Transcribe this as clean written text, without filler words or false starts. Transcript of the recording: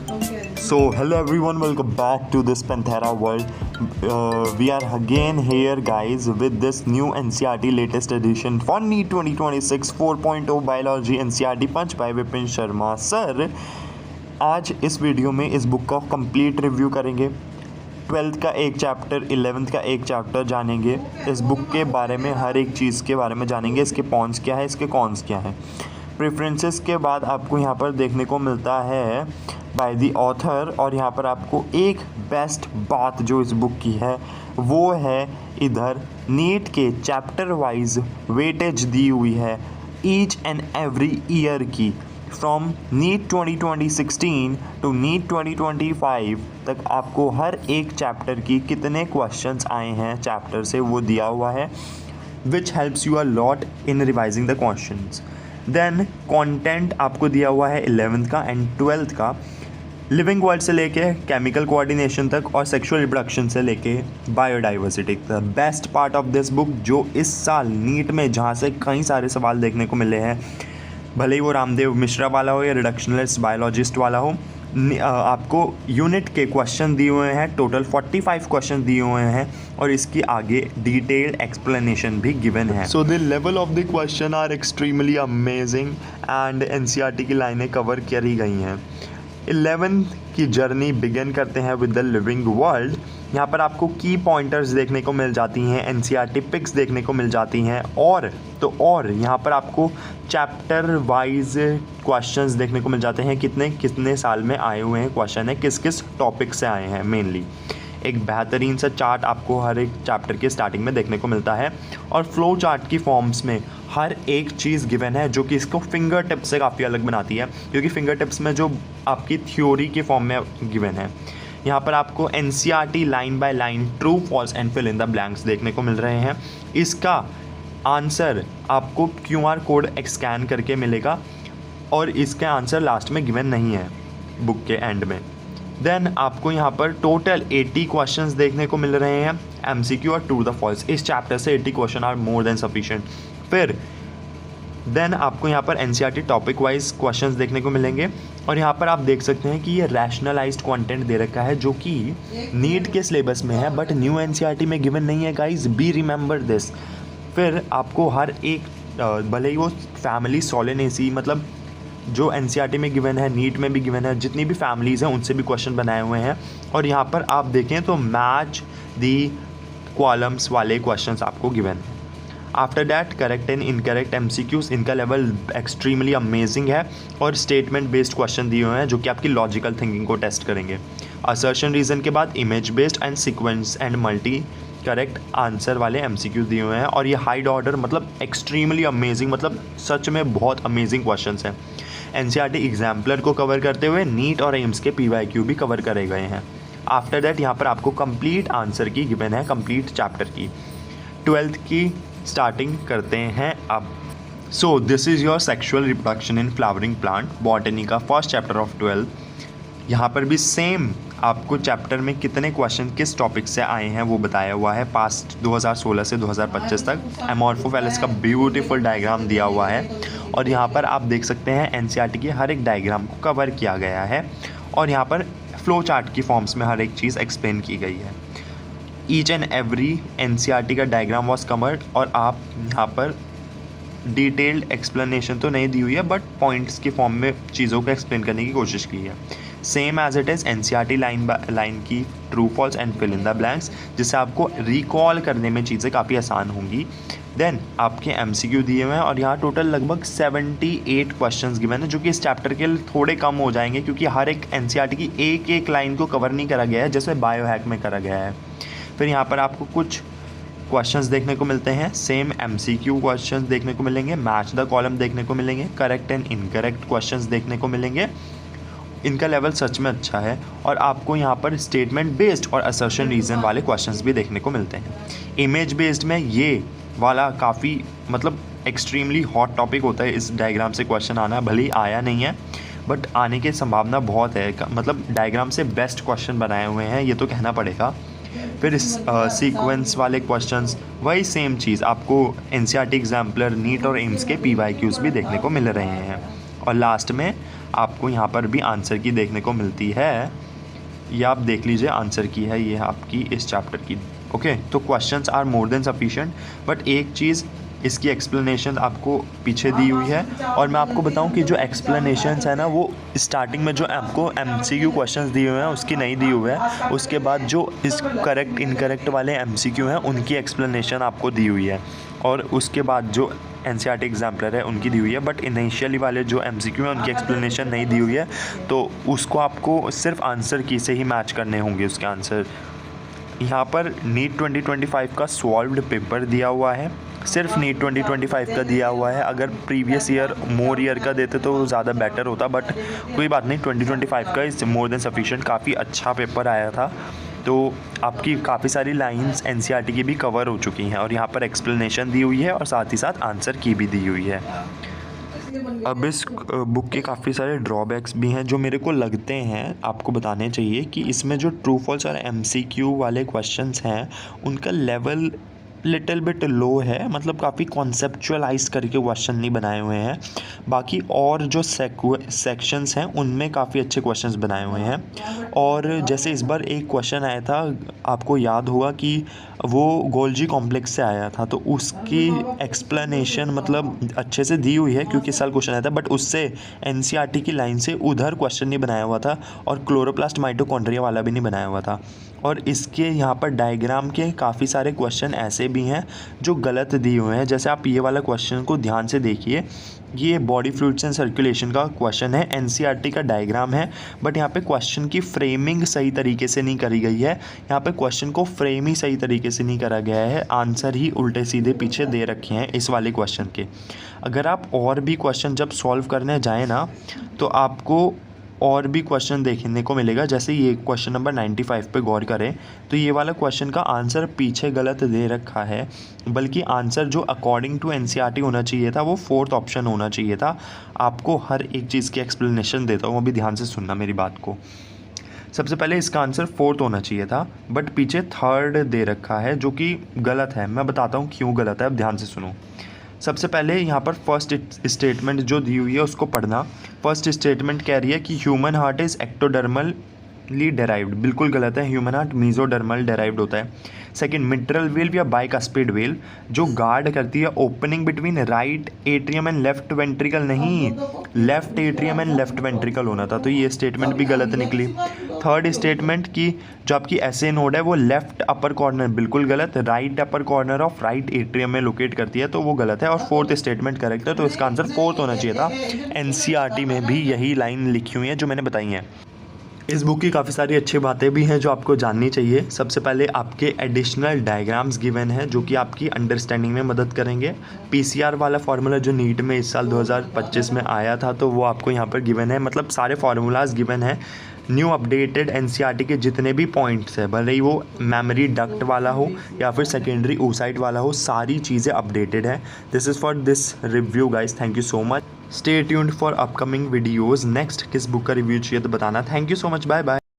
So, hello everyone, welcome back to this Panthera world. We are again here, guys, with this new NCERT latest edition for NEET 2026 4.0 Biology NCERT punch by Vipin Sharma sir. आज इस video में इस book का complete review करेंगे। 12th का एक chapter, 11th का एक चैप्टर जानेंगे। इस बुक के बारे में हर एक चीज़ के बारे में जानेंगे। इसके पॉइंट्स क्या है, इसके कॉन्स क्या है। प्रेफरेंसेस के बाद आपको यहाँ पर देखने को मिलता है बाय द ऑथर, और यहाँ पर आपको एक बेस्ट बात जो इस बुक की है वो है इधर नीट के चैप्टर वाइज वेटेज दी हुई है ईच एंड एवरी ईयर की। फ्रॉम नीट 2016 टू नीट 2025 तक आपको हर एक चैप्टर की कितने क्वेश्चंस आए हैं चैप्टर से वो दिया हुआ है, which helps you a lot in revising the questions. Then content आपको दिया हुआ है 11th का एंड 12th का, लिविंग वर्ल्ड से लेके केमिकल कोऑर्डिनेशन तक और सेक्सुअल रिप्रोडक्शन से लेके बायोडाइवर्सिटी तक। Best part of this book जो इस साल नीट में जहाँ से कई सारे सवाल देखने को मिले हैं, भले ही वो रामदेव मिश्रा वाला हो या रिडक्शनलिस्ट बायोलॉजिस्ट वाला हो, आपको यूनिट के क्वेश्चन दिए हुए हैं। टोटल 45 क्वेश्चन दिए हुए हैं और इसकी आगे डिटेल्ड एक्सप्लेनेशन भी गिवन है। So the level of the question are extremely amazing and NCERT की लाइनें कवर करी गई हैं। 11th की जर्नी बिगिन करते हैं विद द लिविंग वर्ल्ड। यहाँ पर आपको की पॉइंटर्स देखने को मिल जाती हैं, एनसीईआरटी पिक्स देखने को मिल जाती हैं, और यहाँ पर आपको चैप्टर वाइज क्वेश्चंस देखने को मिल जाते हैं। कितने साल में आए हुए हैं क्वेश्चन है, किस किस टॉपिक से आए हैं मेनली। एक बेहतरीन सा चार्ट आपको हर एक चैप्टर के स्टार्टिंग में देखने को मिलता है और फ्लो चार्ट की फॉर्म्स में हर एक चीज़ गिवन है, जो कि इसको फिंगर टिप से काफ़ी अलग बनाती है, क्योंकि फिंगर टिप्स में जो आपकी थ्योरी के फॉर्म में गिवन है। यहाँ पर आपको NCERT line by line true false and fill in the blanks देखने को मिल रहे हैं। इसका आंसर आपको क्यूआर कोड स्कैन करके मिलेगा और इसका आंसर लास्ट में गिवन नहीं है बुक के एंड में। देन आपको यहाँ पर टोटल 80 क्वेश्चंस देखने को मिल रहे हैं, एमसीक्यू और ट्रू द फॉल्स। इस चैप्टर से 80 question are more than sufficient. फिर देन आपको यहाँ पर एनसीईआरटी टॉपिक वाइज क्वेश्चंस देखने को मिलेंगे और यहाँ पर आप देख सकते हैं कि ये रैशनलाइज्ड कंटेंट दे रखा है, जो कि नीट के सिलेबस में है बट न्यू एनसीईआरटी में गिवन नहीं है गाइज, बी रिमेंबर दिस। फिर आपको हर एक भले ही वो फैमिली सोलेनेसी, मतलब जो एनसीईआरटी में गिवन है, नीट में भी गिवन है, जितनी भी फैमिलीज़ हैं उनसे भी क्वेश्चन बनाए हुए हैं। और यहाँ पर आप देखें तो मैच दी कॉलम्स वाले क्वेश्चंस आपको गिवन है। After that correct and incorrect MCQs, इनका लेवल एक्सट्रीमली अमेजिंग है और स्टेटमेंट बेस्ड क्वेश्चन दिए हुए हैं जो कि आपकी लॉजिकल थिंकिंग को टेस्ट करेंगे। असर्शन रीजन के बाद image based and sequence and multi correct answer वाले एमसीक्यूज दिए हुए हैं और ये हाइड ऑर्डर, मतलब एक्सट्रीमली अमेजिंग, मतलब सच में बहुत अमेजिंग क्वेश्चंस हैं। एनसीईआरटी एग्जाम्पलर को कवर करते हुए नीट और एम्स के पीवाईक्यू भी कवर करे गए हैं। आफ्टर दैट यहाँ पर आपको कंप्लीट आंसर की गिवन है, कंप्लीट चैप्टर की। 12th की स्टार्टिंग करते हैं अब। So this is your sexual reproduction in flowering plant, botany का फर्स्ट चैप्टर ऑफ 12। यहाँ पर भी सेम आपको चैप्टर में कितने क्वेश्चन किस टॉपिक से आए हैं वो बताया हुआ है, पास्ट 2016 से 2025 तक। एमॉर्फोफैलस का ब्यूटीफुल डायग्राम दिया हुआ है और यहाँ पर आप देख सकते हैं एनसीईआरटी के हर एक डायग्राम को कवर किया गया है और यहाँ पर फ्लो चार्ट की फॉर्म्स में हर एक चीज़ एक्सप्लेन की गई है। ईच एंड एवरी एनसीईआरटी का डायग्राम वॉज कवर्ड और आप यहाँ पर डिटेल्ड एक्सप्लेनेशन तो नहीं दी हुई है बट पॉइंट्स की फॉर्म में चीज़ों को एक्सप्लेन करने की कोशिश की है। Same as it is NCERT line की true false and fill in the blanks, जिससे आपको रिकॉल करने में चीज़ें काफ़ी आसान होंगी। देन आपके एमसीक्यू दिए हुए हैं और यहाँ टोटल लगभग 78 क्वेश्चंस गिवन है, जो कि इस चैप्टर के लिए थोड़े कम हो जाएंगे क्योंकि हर एक एनसीईआरटी की एक एक लाइन को कवर नहीं करा गया है जैसे बायोहैक में करा गया है। फिर यहाँ पर आपको कुछ क्वेश्चंस देखने को मिलते हैं, सेम एमसीक्यू क्वेश्चंस देखने को मिलेंगे, मैच द कॉलम देखने को मिलेंगे, करेक्ट एंड इनकरेक्ट क्वेश्चंस देखने को मिलेंगे। इनका लेवल सच में अच्छा है और आपको यहाँ पर स्टेटमेंट बेस्ड और असर्शन रीजन वाले क्वेश्चंस भी देखने को मिलते हैं। इमेज बेस्ड में ये वाला काफ़ी, मतलब एक्सट्रीमली हॉट टॉपिक होता है इस डायग्राम से क्वेश्चन आना, भले ही आया नहीं है बट आने की संभावना बहुत है। मतलब डायग्राम से बेस्ट क्वेश्चन बनाए हुए हैं, ये तो कहना पड़ेगा। फिर सीक्वेंस वाले क्वेश्चंस, वही सेम चीज़ आपको एनसीईआरटी एग्जाम्पलर, नीट और एम्स के पीवाईक्यूज़ भी देखने को मिल रहे हैं। और लास्ट में आपको यहाँ पर भी आंसर की देखने को मिलती है। ये आप देख लीजिए आंसर की है ये आपकी इस चैप्टर की। ओके, तो questions are more than sufficient, but एक चीज़ इसकी एक्सप्लेनेशन आपको पीछे दी हुई है। और मैं आपको बताऊं कि जो एक्सप्लेनेशंस है ना, वो स्टार्टिंग में जो आपको MCQ क्वेश्चंस दिए हुए हैं उसकी नहीं दी हुए है, उसके बाद जो इस करेक्ट इनकरेक्ट वाले MCQ हैं उनकी एक्सप्लेनेशन आपको दी हुई है, और उसके बाद जो NCERT एग्जाम्पलर है उनकी दी हुई है। बट इनिशियली वाले जो MCQ हैं उनकी एक्सप्लेनेशन नहीं दी हुई है, तो उसको आपको सिर्फ आंसर की से ही मैच करने होंगे उसके आंसर। यहाँ पर नीट 2025 का सॉल्व्ड पेपर दिया हुआ है, सिर्फ नीट 2025 का दिया हुआ है। अगर प्रीवियस ईयर मोर ईयर का देते तो ज़्यादा बेटर होता, बट कोई बात नहीं, 2025 का इस मोर देन सफिशिएंट, काफ़ी अच्छा पेपर आया था। तो आपकी काफ़ी सारी लाइंस NCERT की भी कवर हो चुकी हैं, और यहाँ पर एक्सप्लेनेशन दी हुई है और साथ ही साथ आंसर की भी दी हुई है। अब इस बुक के काफ़ी सारे ड्रॉबैक्स भी हैं जो मेरे को लगते हैं आपको बताने चाहिए, कि इसमें जो ट्रू फॉल्स और MCQ वाले क्वेश्चंस हैं उनका लेवल लिटिल बिट लो है, मतलब काफ़ी कॉन्सेप्चुअलाइज करके क्वेश्चन नहीं बनाए हुए हैं। बाकी और जो सेक्शंस हैं उनमें काफ़ी अच्छे क्वेश्चंस बनाए हुए हैं। और जैसे इस बार एक क्वेश्चन आया था, आपको याद होगा कि वो गोल्जी कॉम्प्लेक्स से आया था, तो उसकी एक्सप्लेनेशन मतलब अच्छे से दी हुई है क्योंकि इस साल क्वेश्चन आया था, बट उससे NCERT की लाइन से उधर क्वेश्चन नहीं बनाया हुआ था, और क्लोरोप्लास्ट माइटोकॉन्ड्रिया वाला भी नहीं बनाया हुआ था। और इसके यहाँ पर डायग्राम के काफ़ी सारे क्वेश्चन ऐसे भी हैं जो गलत दिए हुए हैं। जैसे आप ये वाला क्वेश्चन को ध्यान से देखिए, ये बॉडी फ्लूइड्स एंड सर्कुलेशन का क्वेश्चन है, NCERT का डायग्राम है, बट यहाँ पे क्वेश्चन की फ्रेमिंग सही तरीके से नहीं करी गई है। यहाँ पे क्वेश्चन को फ्रेम ही सही तरीके से नहीं करा गया है, आंसर ही उल्टे सीधे पीछे दे रखे हैं इस वाले क्वेश्चन के। अगर आप और भी क्वेश्चन जब सॉल्व करने जाएँ ना, तो आपको और भी क्वेश्चन देखने को मिलेगा। जैसे ये क्वेश्चन नंबर 95 पे गौर करें, तो ये वाला क्वेश्चन का आंसर पीछे गलत दे रखा है, बल्कि आंसर जो अकॉर्डिंग टू NCERT होना चाहिए था वो 4th ऑप्शन होना चाहिए था। आपको हर एक चीज़ की एक्सप्लेनेशन देता हूँ, अभी ध्यान से सुनना मेरी बात को। सबसे पहले इसका आंसर 4th होना चाहिए था, बट पीछे 3rd दे रखा है, जो कि गलत है। मैं बताता हूँ क्यों गलत है, अब ध्यान से सुनो। सबसे पहले यहाँ पर फर्स्ट स्टेटमेंट जो दी हुई है उसको पढ़ना। फर्स्ट स्टेटमेंट कह रही है कि human heart is ectodermally derived, बिल्कुल गलत है। ह्यूमन हार्ट मीजोडर्मल डेराइव्ड होता है। सेकंड, मिट्रल वेल या बाइकास्पिड वेल जो गार्ड करती है opening between right atrium and left ventricle, नहीं, left atrium and left ventricle होना था, तो ये स्टेटमेंट भी गलत निकली। थर्ड स्टेटमेंट की जो आपकी SA नोड है वो लेफ्ट अपर कॉर्नर, बिल्कुल गलत, right upper corner of right atrium में लोकेट करती है, तो वो गलत है। और फोर्थ स्टेटमेंट करेक्ट है, तो इसका आंसर 4th होना चाहिए था। NCERT में भी यही लाइन लिखी हुई है जो मैंने बताई हैं। इस बुक की काफ़ी सारी अच्छी बातें भी हैं जो आपको जाननी चाहिए। सबसे पहले आपके एडिशनल डायग्राम्स गिवन हैं जो कि आपकी अंडरस्टैंडिंग में मदद करेंगे। PCR वाला फार्मूला जो नीट में इस साल 2025 में आया था, तो वो आपको यहाँ पर गिवन है, मतलब सारे फार्मूलाज गिवन हैं। न्यू अपडेटेड NCERT के जितने भी पॉइंट्स हैं, भले ही वो मेमोरी डक्ट वाला हो या फिर सेकेंडरी oocyte वाला हो, सारी चीज़ें अपडेटेड हैं। This is for this review guys, thank you so much. Stay tuned for upcoming videos. Next किस बुक का रिव्यू चाहिए तो बताना। Thank you so much, bye bye.